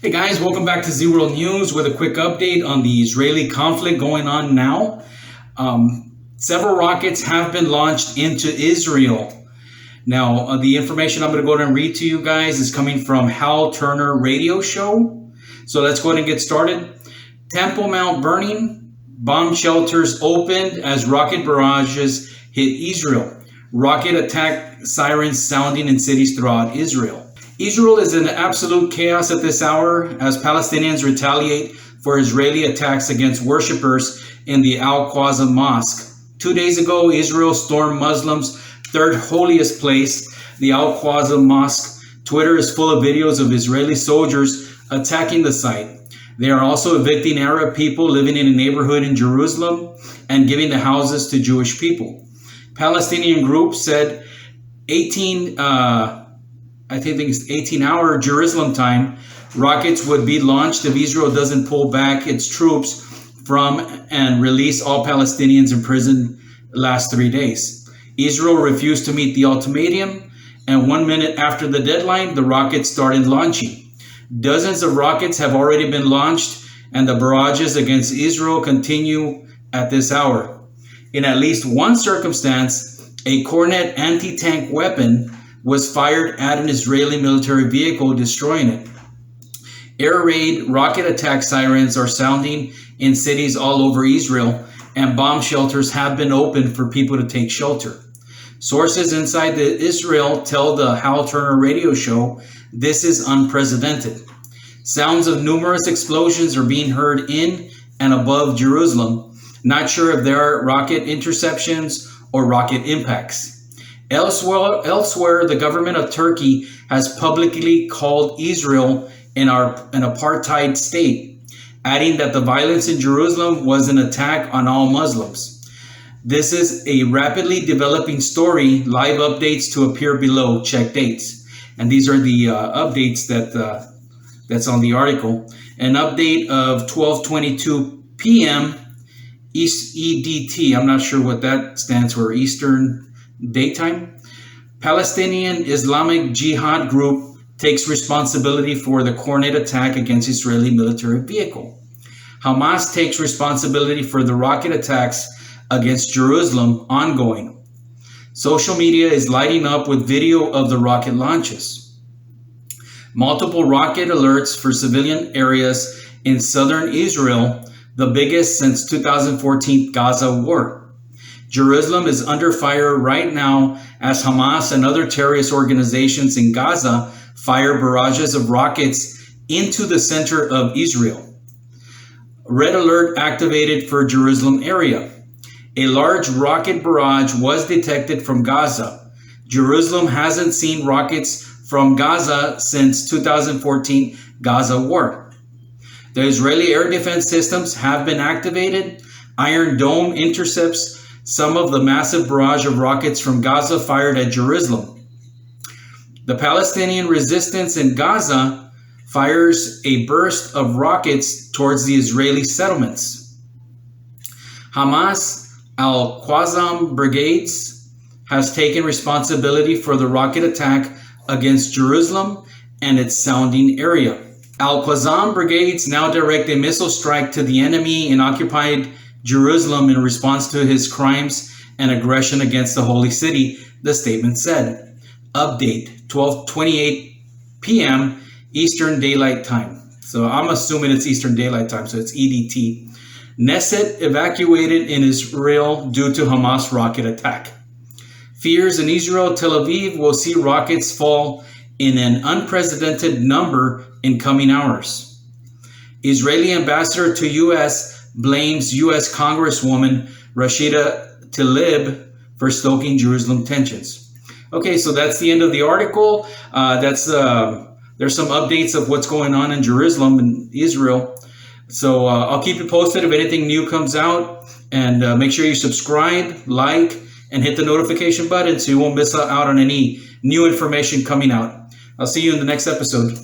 Hey guys, welcome back to Z World News with a quick update on the Israeli conflict going on now. Several rockets have been launched into Israel. Now, the information I'm going to go ahead and read to you guys is coming from Hal Turner radio show. So let's go ahead and get started. Temple Mount burning, bomb shelters opened as rocket barrages hit Israel. Rocket attack sirens sounding in cities throughout Israel. Israel is in absolute chaos at this hour as Palestinians retaliate for Israeli attacks against worshippers in the Al-Aqsa Mosque. 2 days ago, Israel stormed Muslims' third holiest place, the Al-Aqsa Mosque. Twitter is full of videos of Israeli soldiers attacking the site. They are also evicting Arab people living in a neighborhood in Jerusalem and giving the houses to Jewish people. Palestinian groups said 18-hour Jerusalem time, rockets would be launched if Israel doesn't pull back its troops from and release all Palestinians imprisoned last 3 days. Israel refused to meet the ultimatum, and 1 minute after the deadline, the rockets started launching. Dozens of rockets have already been launched, and the barrages against Israel continue at this hour. In at least one circumstance, a Kornet anti-tank weapon was fired at an Israeli military vehicle, destroying it. Air raid rocket attack sirens are sounding in cities all over Israel, and bomb shelters have been opened for people to take shelter. Sources inside Israel tell the Hal Turner radio show this is unprecedented. Sounds of numerous explosions are being heard in and above Jerusalem. Not sure if there are rocket interceptions or rocket impacts. Elsewhere, the government of Turkey has publicly called Israel an apartheid state, adding that the violence in Jerusalem was an attack on all Muslims. This is a rapidly developing story. Live updates to appear below. Check dates. And these are the updates that's on the article. An update of 12:22 p.m. EDT. I'm not sure what that stands for. Eastern Daytime. Palestinian Islamic Jihad group takes responsibility for the Kornet attack against Israeli military vehicle. Hamas takes responsibility for the rocket attacks against Jerusalem ongoing. Social media is lighting up with video of the rocket launches. Multiple rocket alerts for civilian areas in southern Israel, the biggest since 2014 Gaza war. Jerusalem is under fire right now as Hamas and other terrorist organizations in Gaza fire barrages of rockets into the center of Israel. Red alert activated for Jerusalem area. A large rocket barrage was detected from Gaza. Jerusalem hasn't seen rockets from Gaza since 2014 Gaza war. The Israeli air defense systems have been activated. Iron Dome intercepts some of the massive barrage of rockets from Gaza fired at Jerusalem. The Palestinian resistance in Gaza fires a burst of rockets towards the Israeli settlements. Hamas Al-Qassam brigades has taken responsibility for the rocket attack against Jerusalem and its surrounding area. Al-Qassam brigades now direct a missile strike to the enemy in occupied Jerusalem in response to his crimes and aggression against the holy city, the statement said. Update, 12:28 p.m. Eastern Daylight Time. So I'm assuming it's Eastern Daylight Time, so it's EDT. Knesset evacuated in Israel due to Hamas rocket attack. Fears in Israel, Tel Aviv will see rockets fall in an unprecedented number in coming hours. Israeli ambassador to U.S. blames U.S. Congresswoman Rashida Tlaib for stoking Jerusalem tensions. Okay, so that's the end of the article. There's some updates of what's going on in Jerusalem and Israel. So I'll keep you posted if anything new comes out. And make sure you subscribe, like, and hit the notification button so you won't miss out on any new information coming out. I'll see you in the next episode.